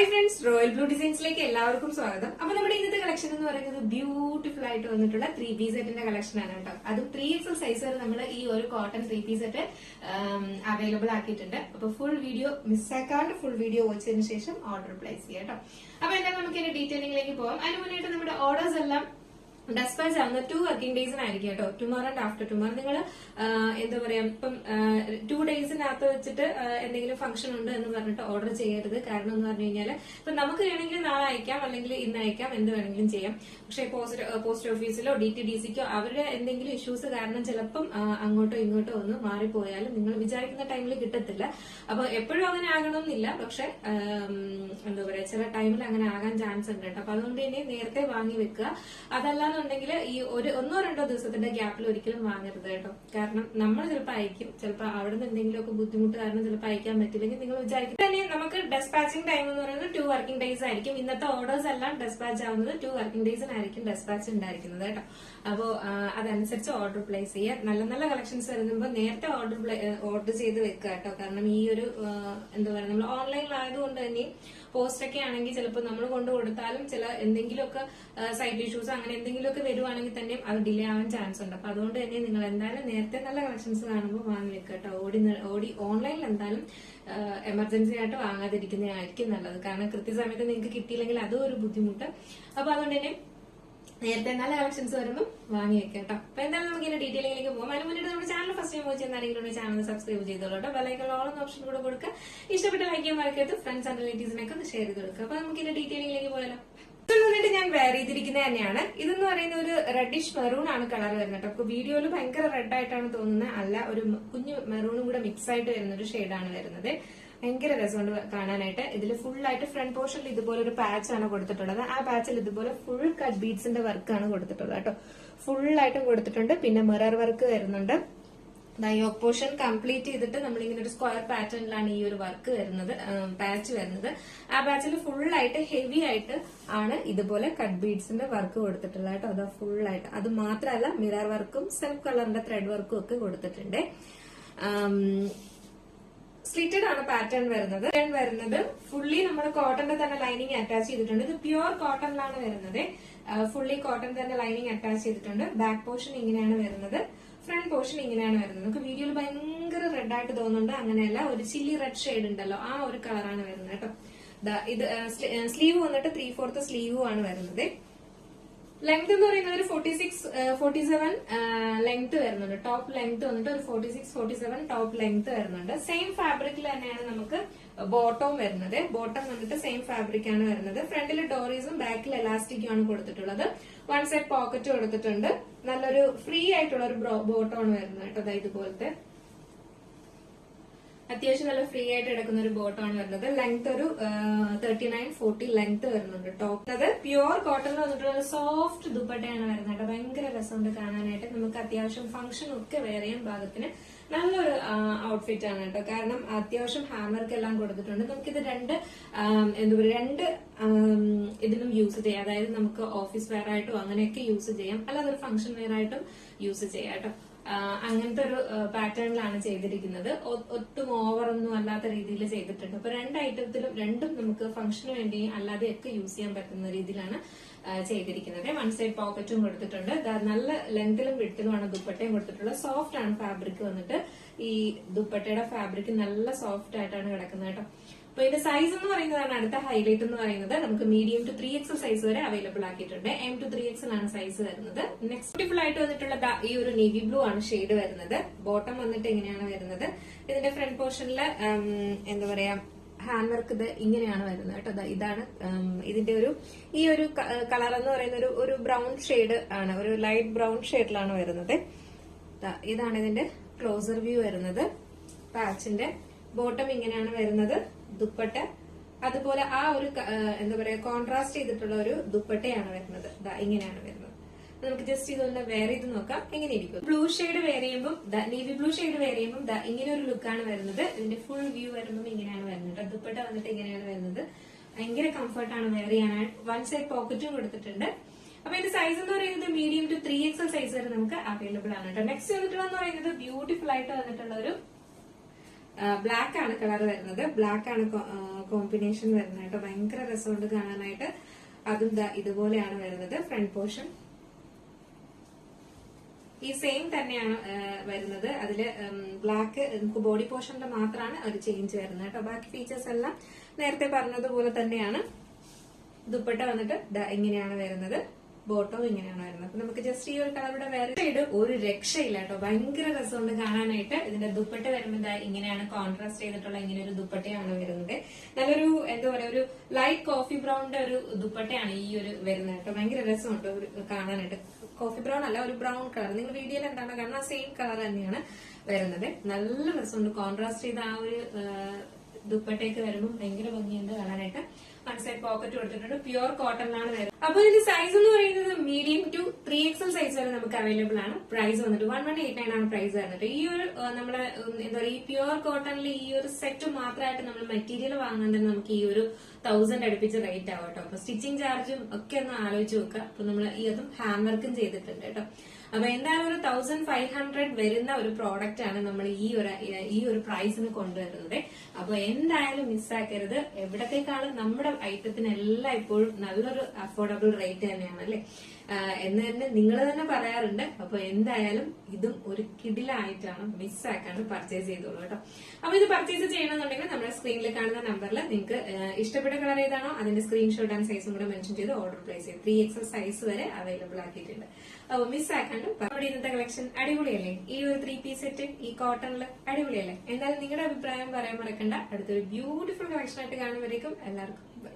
Hi friends, royal blue ഡിസൈൻസിലേക്ക് എല്ലാവർക്കും സ്വാഗതം. അപ്പൊ നമ്മുടെ ഇന്നത്തെ കളക്ഷൻ എന്ന് പറയുന്നത് ബ്യൂട്ടിഫുൾ ആയിട്ട് വന്നിട്ടുള്ള 3-piece സെറ്റിന്റെ കളക്ഷൻ ആണ് കേട്ടോ. അതും 3XL സൈസ് വരെ നമ്മൾ ഈ ഒരു കോട്ടൺ 3-piece സെറ്റ് അവൈലബിൾ ആക്കിയിട്ടുണ്ട്. അപ്പൊ ഫുൾ വീഡിയോ മിസ്സാക്കാണ്ട് ഫുൾ വീഡിയോ വാച്ചതിന് ശേഷം ഓർഡർ പ്ലേസ് ചെയ്യാം കേട്ടോ. അപ്പൊ എന്തായാലും നമുക്ക് ഇതിന്റെ ഡീറ്റെയിലിംഗിലേക്ക് പോകാം. അതിന് മുന്നേറ്റ് നമ്മുടെ ഓർഡേഴ്സ് എല്ലാം ഡെസ്പാച്ച് ആവുന്ന 2 വർക്കിംഗ് ഡേയ്സിനായിരിക്കും കേട്ടോ. ടുമോറോ ആൻഡ് ആഫ്റ്റർ ടുമോറോ നിങ്ങൾ എന്താ പറയാ ഇപ്പം 2 ഡേയ്സിനകത്ത് വെച്ചിട്ട് എന്തെങ്കിലും ഫംഗ്ഷൻ ഉണ്ട് എന്ന് പറഞ്ഞിട്ട് ഓർഡർ ചെയ്യരുത്. കാരണം എന്ന് പറഞ്ഞു കഴിഞ്ഞാൽ ഇപ്പൊ നമുക്ക് വേണമെങ്കിൽ നാളെ അയക്കാം, അല്ലെങ്കിൽ ഇന്ന് അയക്കാം, എന്ത് വേണമെങ്കിലും ചെയ്യാം. പക്ഷെ പോസ്റ്റ് ഓഫീസിലോ DTDCക്കോ അവരുടെ എന്തെങ്കിലും ഇഷ്യൂസ് കാരണം ചിലപ്പം അങ്ങോട്ടോ ഇങ്ങോട്ടോ ഒന്ന് മാറിപ്പോയാലും നിങ്ങൾ വിചാരിക്കുന്ന ടൈമിൽ കിട്ടത്തില്ല. അപ്പൊ എപ്പോഴും അങ്ങനെ ആകണമെന്നില്ല, പക്ഷെ എന്താ പറയാ ചില ടൈമിൽ അങ്ങനെ ആകാൻ ചാൻസ് ഉണ്ട് കേട്ടോ. അപ്പൊ അതുകൊണ്ട് തന്നെ നേരത്തെ വാങ്ങി വെക്കുക. അതല്ലാന്നുണ്ടെങ്കിൽ ഈ ഒന്നോ രണ്ടോ ദിവസത്തിന്റെ ഗ്യാപ്പിൽ ഒരിക്കലും വാങ്ങരുത് കേട്ടോ. കാരണം നമ്മൾ ചിലപ്പോൾ അയക്കും, ചിലപ്പോൾ അവിടെ നിന്ന് എന്തെങ്കിലുമൊക്കെ ബുദ്ധിമുട്ട് കാരണം ചിലപ്പോൾ അയക്കാൻ പറ്റില്ലെങ്കിൽ നിങ്ങൾ വിചാരിക്കും. തന്നെ നമുക്ക് ഡെസ്പാച്ചിങ് ടൈം എന്ന് പറയുന്നത് 2 വർക്കിംഗ് ഡേയ്സ് ആയിരിക്കും. ഇന്നത്തെ ഓർഡേഴ്സ് എല്ലാം ഡെസ്പാച്ച് ആവുന്നത് 2 വർക്കിംഗ് ഡേയ്സിനായിരിക്കും ഡെസ്പാച്ച് ഉണ്ടായിരിക്കുന്നത് കേട്ടോ. അപ്പോ അതനുസരിച്ച് ഓർഡർ പ്ലേസ് ചെയ്യുക. നല്ല നല്ല കളക്ഷൻസ് വരുമ്പോൾ നേരത്തെ ഓർഡർ ചെയ്ത് വെക്കുക കേട്ടോ. കാരണം ഈ ഒരു എന്താ പറയുക നമ്മൾ ഓൺലൈനിലായതുകൊണ്ട് തന്നെ പോസ്റ്റ് ഒക്കെ ആണെങ്കിൽ ചിലപ്പോൾ നമ്മൾ കൊണ്ടു കൊടുത്താലും ചില എന്തെങ്കിലുമൊക്കെ സൈറ്റ് ഇഷ്യൂസ് അങ്ങനെ എന്തെങ്കിലുമൊക്കെ വരുവാണെങ്കിൽ തന്നെ അത് ഡിലേ ആവാൻ ചാൻസ് ഉണ്ട്. അപ്പൊ അതുകൊണ്ട് തന്നെ നിങ്ങൾ എന്തായാലും നേരത്തെ നല്ല കളക്ഷൻസ് കാണുമ്പോൾ വാങ്ങി വെക്കുക കേട്ടോ. ഓടി ഓൺലൈനിൽ എന്തായാലും എമർജൻസി ആയിട്ട് വാങ്ങാതിരിക്കുന്നതായിരിക്കും നല്ലത്. കാരണം കൃത്യസമയത്ത് നിങ്ങൾക്ക് കിട്ടിയില്ലെങ്കിൽ അതും ഒരു ബുദ്ധിമുട്ട്. അപ്പൊ അതുകൊണ്ട് തന്നെ നേരത്തെ നല്ല കളക്ഷൻസ് വരുമ്പോൾ വാങ്ങി വെക്കാം കേട്ടോ. അപ്പൊ എന്തായാലും നമുക്ക് ഇതിന്റെ ഡീറ്റെയിലിംഗിലേക്ക് പോകും. അതിന് മുന്നേ നമ്മുടെ ചാനൽ ഫസ്റ്റ് ടൈം വാച്ച് ചെയ്യുന്ന ചാനൽ സബ്സ്ക്രൈബ് ചെയ്തോളൂ കേട്ടോ. ബെല്ലൈക്കൺ ഓൾ എന്ന ഓപ്ഷൻ കൂടെ കൊടുക്കുക. ഇഷ്ടപ്പെട്ട ലൈക്ക് ചെയ്യാൻ മറക്കരുത്. ഫ്രണ്ട്സ് ആൻഡ് റിലേറ്റീവ്സിനൊക്കെ ഒന്ന് ഷെയർ ചെയ്ത് കൊടുക്കുക. അപ്പൊ നമുക്ക് ഇതിന്റെ ഡീറ്റെയിലിംഗിലേക്ക് പോയാലോ. വന്നിട്ട് ഞാൻ വെയർ ചെയ്തിരിക്കുന്നത് തന്നെയാണ്. ഇതെന്ന് പറയുന്ന ഒരു റെഡിഷ് മെറൂൺ ആണ് കളർ വരുന്നത് കേട്ടോ. വീഡിയോയിൽ ഭയങ്കര റെഡ് ആയിട്ടാണ് തോന്നുന്നത്, അല്ല ഒരു കുഞ്ഞു മെറൂണും കൂടെ മിക്സ് ആയിട്ട് വരുന്ന ഒരു ഷെയ്ഡാണ് വരുന്നത്. ഭയങ്കര രസമുണ്ട് കാണാനായിട്ട്. ഇതിൽ ഫുൾ ആയിട്ട് ഫ്രണ്ട് പോർഷനിൽ ഇതുപോലെ ഒരു പാച്ച് ആണ് കൊടുത്തിട്ടുള്ളത്. ആ പാച്ചിൽ ഇതുപോലെ ഫുൾ കട്ട് ബീഡ്സിന്റെ വർക്കാണ് കൊടുത്തിട്ടുള്ളത് കേട്ടോ. ഫുൾ ആയിട്ടും കൊടുത്തിട്ടുണ്ട്. പിന്നെ മിറർ വർക്ക് വരുന്നുണ്ട്. യോക്ക് പോർഷൻ കംപ്ലീറ്റ് ചെയ്തിട്ട് നമ്മളിങ്ങനെ ഒരു സ്ക്വയർ പാറ്റേണിലാണ് ഈ ഒരു വർക്ക് വരുന്നത്, പാച്ച് വരുന്നത്. ആ പാച്ചിൽ ഫുൾ ആയിട്ട് ഹെവി ആയിട്ട് ആണ് ഇതുപോലെ കട്ട് ബീഡ്സിന്റെ വർക്ക് കൊടുത്തിട്ടുള്ളത് കേട്ടോ. അത് ഫുൾ ആയിട്ട്. അത് മാത്രമല്ല മിറർ വർക്കും സെൽഫ് കളറിന്റെ ത്രെഡ് വർക്കും ഒക്കെ കൊടുത്തിട്ടുണ്ട്. സ്ലിറ്റഡ് ആണ് പാറ്റേൺ വരുന്നത്. ഫുള്ളി നമ്മൾ കോട്ടന്റെ തന്നെ ലൈനിങ് അറ്റാച്ച് ചെയ്തിട്ടുണ്ട്. ഇത് പ്യുവർ കോട്ടണിലാണ് വരുന്നത്. ഫുള്ളി കോട്ടൺ തന്നെ ലൈനിങ് അറ്റാച്ച് ചെയ്തിട്ടുണ്ട്. ബാക്ക് പോർഷൻ ഇങ്ങനെയാണ് വരുന്നത്. ഫ്രണ്ട് പോർഷൻ ഇങ്ങനെയാണ് വരുന്നത്. നമുക്ക് വീഡിയോയിൽ ഭയങ്കര റെഡ് ആയിട്ട് തോന്നുന്നുണ്ട്. അങ്ങനെയല്ല, ഒരു ചില്ലി റെഡ് ഷെയ്ഡ് ഉണ്ടല്ലോ, ആ ഒരു കളറാണ് വരുന്നത് കേട്ടോ. ഇത് സ്ലീവ് വന്നിട്ട് 3/4 സ്ലീവും ആണ് വരുന്നത്. ലെങ്ത് എന്ന് പറയുന്നത് ഒരു 46-47 ലെങ്ത് വരുന്നുണ്ട്. ടോപ്പ് ലെങ്ത് വന്നിട്ട് ഒരു 46-47 ടോപ്പ് ലെങ്ത് വരുന്നുണ്ട്. സെയിം ഫാബ്രിക്കിൽ തന്നെയാണ് നമുക്ക് ബോട്ടം വരുന്നത്. ബോട്ടം വന്നിട്ട് സെയിം ഫാബ്രിക് ആണ് വരുന്നത്. ഫ്രണ്ടിൽ ഡോറീസും ബാക്കിൽ എലാസ്റ്റിക്കും ആണ് കൊടുത്തിട്ടുള്ളത്. 1 സൈഡ് പോക്കറ്റ് കൊടുത്തിട്ടുണ്ട്. നല്ലൊരു ഫ്രീ ആയിട്ടുള്ള ഒരു ബോട്ടം ആണ് വരുന്നത് കേട്ടോ. ഇതുപോലത്തെ അത്യാവശ്യം നല്ല ഫ്രീ ആയിട്ട് കിടക്കുന്ന ഒരു ബോട്ടം ആണ് വരുന്നത്. ലെങ്ത് ഒരു 39-40 ലെങ്ത് വരുന്നുണ്ട്. ടോപ്പ് അത് പ്യുവർ കോട്ടണിൽ വന്നിട്ടുള്ള ഒരു സോഫ്റ്റ് ദുപ്പട്ടയാണ് വരുന്നത് കേട്ടോ. ഭയങ്കര രസമുണ്ട് കാണാനായിട്ട്. നമുക്ക് അത്യാവശ്യം ഫംഗ്ഷൻ ഒക്കെ വെയർ ചെയ്യാൻ പാകത്തിന് നല്ലൊരു ഔട്ട്ഫിറ്റ് ആണ് കേട്ടോ. കാരണം അത്യാവശ്യം ഹാമർക്ക് എല്ലാം കൊടുത്തിട്ടുണ്ട്. നമുക്കിത് രണ്ട് ഇതിനും യൂസ് ചെയ്യാം. അതായത് നമുക്ക് ഓഫീസ് വെയർ ആയിട്ടും അങ്ങനെയൊക്കെ യൂസ് ചെയ്യാം, അല്ലാതെ ഒരു ഫംഗ്ഷൻ വെയർ ആയിട്ടും യൂസ് ചെയ്യാം കേട്ടോ. അങ്ങനത്തെ ഒരു പാറ്റേണിലാണ് ചെയ്തിരിക്കുന്നത്. ഒട്ടും ഓവറൊന്നും അല്ലാത്ത രീതിയിൽ ചെയ്തിട്ടുണ്ട്. അപ്പൊ രണ്ടും നമുക്ക് ഫംഗ്ഷന് വേണ്ടി അല്ലാതെ ഒക്കെ യൂസ് ചെയ്യാൻ പറ്റുന്ന രീതിയിലാണ് ചെയ്തിരിക്കുന്നത്. 1 സൈഡ് പോക്കറ്റും കൊടുത്തിട്ടുണ്ട്. നല്ല ലെങ്തിലും വിഡ്ത്തിലുമാണ് ദുപ്പട്ടയും കൊടുത്തിട്ടുള്ളത്. സോഫ്റ്റ് ആണ് ഫാബ്രിക് വന്നിട്ട്. ഈ ദുപ്പട്ടയുടെ ഫാബ്രിക് നല്ല സോഫ്റ്റ് ആയിട്ടാണ് കിടക്കുന്നത് കേട്ടോ. അപ്പൊ ഇതിന്റെ സൈസ് എന്ന് പറയുന്നതാണ് അടുത്ത ഹൈലൈറ്റ് എന്ന് പറയുന്നത്. നമുക്ക് മീഡിയം ടു 3XL സൈസ് വരെ അവൈലബിൾ ആക്കിയിട്ടുണ്ട്. M to 3XL ആണ് സൈസ് വരുന്നത്. നെക്സ്റ്റ് ബ്യൂട്ടിഫുൾ ആയിട്ട് വന്നിട്ടുള്ള ഈ ഒരു നേവി ബ്ലൂ ആണ് ഷെയ്ഡ് വരുന്നത്. ബോട്ടം വന്നിട്ട് ഇങ്ങനെയാണ് വരുന്നത്. ഇതിന്റെ ഫ്രണ്ട് പോർഷനില് എന്താ പറയാ ഹാൻഡ് വർക്ക് ഇത് ഇങ്ങനെയാണ് വരുന്നത് കേട്ടോ. ഇതാണ് ഇതിന്റെ ഈ ഒരു കളർ എന്ന് പറയുന്ന ഒരു ബ്രൗൺ ഷെയ്ഡ് ആണ്. ഒരു ലൈറ്റ് ബ്രൗൺ ഷെയ്ഡിലാണ് വരുന്നത്. ഇതാണ് ഇതിന്റെ ക്ലോസർ വ്യൂ വരുന്നത്. പാച്ചിന്റെ ബോട്ടം ഇങ്ങനെയാണ് വരുന്നത്. ദുപ്പട്ട അതുപോലെ ആ ഒരു എന്താ പറയാ കോൺട്രാസ്റ്റ് ചെയ്തിട്ടുള്ള ഒരു ദുപ്പട്ടയാണ് വരുന്നത്. ഇങ്ങനെയാണ് വരുന്നത്. നമുക്ക് ജസ്റ്റ് ഇതൊന്ന് വെയർ ചെയ്ത് നോക്കാം എങ്ങനെ ഇരിക്കും. ബ്ലൂ ഷെയ്ഡ് വെയർ ചെയ്യുമ്പോൾ നേവി ബ്ലൂ ഷെയ്ഡ് വെയർ ചെയ്യുമ്പോൾ ഇങ്ങനെ ഒരു ലുക്കാണ് വരുന്നത്. ഇതിന്റെ ഫുൾ വ്യൂ വരുമ്പോൾ ഇങ്ങനെയാണ് വരുന്നത്. ദുപ്പട്ട വന്നിട്ട് ഇങ്ങനെയാണ് വരുന്നത്. ഭയങ്കര കംഫർട്ടാണ് വെയർ ചെയ്യാനായിട്ട്. 1 സൈഡ് പോക്കറ്റും കൊടുത്തിട്ടുണ്ട്. അപ്പൊ ഇതിന്റെ സൈസ് എന്ന് പറയുന്നത് മീഡിയം ടു 3XL സൈസ് വരെ നമുക്ക് അവൈലബിൾ ആണ് കേട്ടോ. നെക്സ്റ്റ് വന്നിട്ടുള്ള പറയുന്നത് ബ്യൂട്ടിഫുൾ ആയിട്ട് വന്നിട്ടുള്ള ഒരു ബ്ലാക്ക് ആണ് കളർ വരുന്നത്, ബ്ലാക്ക് ആണ് കോമ്പിനേഷൻ വരുന്നത് കേട്ടോ. ഭയങ്കര രസമുണ്ട് കാണാനായിട്ട്. അതും ഇതുപോലെയാണ് വരുന്നത് ഫ്രണ്ട് പോർഷൻ. ഈ സെയിം തന്നെയാണ് വരുന്നത്. അതില് ബ്ലാക്ക് നമുക്ക് ബോഡി പോർഷനിൽ മാത്രമാണ് ഒരു ചേഞ്ച് വരുന്നത് കേട്ടോ. ബാക്കി ഫീച്ചേഴ്സ് എല്ലാം നേരത്തെ പറഞ്ഞതുപോലെ തന്നെയാണ്. ദുപ്പട്ട വന്നിട്ട് ഇങ്ങനെയാണ് വരുന്നത്, ബോട്ടവും ഇങ്ങനെയാണ് വരുന്നത്. അപ്പൊ നമുക്ക് ജസ്റ്റ് ഈ ഒരു കളറുടെ വേറെ ഒരു രക്ഷയില്ല കേട്ടോ. ഭയങ്കര രസമുണ്ട് കാണാനായിട്ട്. ഇതിന്റെ ദുപ്പട്ട വരുമ്പോൾ ഇങ്ങനെയാണ് കോൺട്രാസ്റ്റ് ചെയ്തിട്ടുള്ള ഇങ്ങനെ ഒരു ദുപ്പട്ടയാണ് വരുന്നത്. നല്ലൊരു എന്താ പറയാ ഒരു ലൈറ്റ് കോഫി ബ്രൗണിന്റെ ഒരു ദുപ്പട്ടയാണ് ഈ ഒരു വരുന്നത് കേട്ടോ. ഭയങ്കര രസമുണ്ട് കാണാനായിട്ട്. കോഫി ബ്രൗൺ അല്ല, ഒരു ബ്രൗൺ കളർ. നിങ്ങൾ വീഡിയോയിൽ എന്താണ് കാണുന്നത് ആ സെയിം കളർ തന്നെയാണ് വരുന്നത്. നല്ല രസമുണ്ട് കോൺട്രാസ്റ്റ് ചെയ്ത ആ ഒരു ദുപ്പട്ടയ്ക്ക് വരുമ്പോൾ ഭയങ്കര ഭംഗിയുണ്ട് കാണാനായിട്ട്. വൺ സൈഡ് പോക്കറ്റ് കൊടുത്തിട്ടുണ്ട്. പ്യുവർ കോട്ടണിലാണ് വരുന്നത്. അപ്പൊ ഇതിന്റെ സൈസ് എന്ന് പറയുന്നത് മീഡിയം ടു 3XL സൈസ് വരെ നമുക്ക് അവൈലബിൾ ആണ്. പ്രൈസ് വന്നിട്ട് 1189 ആണ് പ്രൈസ് വരുന്നത്. ഈ ഒരു നമ്മളെ എന്താ പറയുക ഈ പ്യുവർ കോട്ടണിൽ ഈ ഒരു സെറ്റ് മാത്രമായിട്ട് നമ്മൾ മെറ്റീരിയൽ വാങ്ങാൻ തന്നെ നമുക്ക് ഈ ഒരു 1000 അടുപ്പിച്ച് റേറ്റ് ആവും കേട്ടോ. അപ്പൊ സ്റ്റിച്ചിങ് ചാർജും ഒക്കെ ഒന്ന് ആലോചിച്ച് നോക്കുക. അപ്പൊ നമ്മൾ ഈ അതും ഹാൻഡ് വർക്കും ചെയ്തിട്ടുണ്ട് കേട്ടോ. അപ്പൊ എന്തായാലും ഒരു 1500 വരുന്ന ഒരു പ്രോഡക്റ്റ് ആണ് നമ്മൾ ഈ ഒരു പ്രൈസിന് കൊണ്ടുവരുന്നത്. അപ്പൊ എന്തായാലും മിസ്സാക്കരുത്. എവിടത്തേക്കാളും നമ്മുടെ ഐറ്റത്തിന് എല്ലാം ഇപ്പോഴും നല്ലൊരു അഫോർഡബിൾ റേറ്റ് തന്നെയാണ് അല്ലെ എന്ന് തന്നെ നിങ്ങൾ തന്നെ പറയാറുണ്ട്. അപ്പൊ എന്തായാലും ഇതും ഒരു കിടിലായിട്ടാണ്, മിസ്സാക്കാണ്ട് പർച്ചേസ് ചെയ്തോളൂ കേട്ടോ. അപ്പൊ ഇത് പർച്ചേസ് ചെയ്യണമെന്നുണ്ടെങ്കിൽ നമ്മുടെ സ്ക്രീനിൽ കാണുന്ന നമ്പറിൽ നിങ്ങൾക്ക് ഇഷ്ടപ്പെട്ട കളർ ഏതാണോ അതിന്റെ സ്ക്രീൻഷോട്ട് ആൻഡ് സൈസും കൂടെ മെൻഷൻ ചെയ്ത് ഓർഡർ പ്ലേസ് ചെയ്ത് 3XL സൈസ് വരെ അവൈലബിൾ ആക്കിയിട്ടുണ്ട്. അപ്പൊ മിസ്സാക്കാണ്ട് നമ്മുടെ ഇന്നത്തെ കളക്ഷൻ അടിപൊളിയല്ലേ? ഈ ഒരു 3 പീസ് സെറ്റ് ഈ കോട്ടണില് അടിപൊളിയല്ലേ? എന്തായാലും നിങ്ങളുടെ അഭിപ്രായം പറയാൻ മറക്കണ്ട. അടുത്തൊരു ബ്യൂട്ടിഫുൾ കളക്ഷൻ ആയിട്ട് കാണുമ്പോഴേക്കും എല്ലാവർക്കും ബൈ.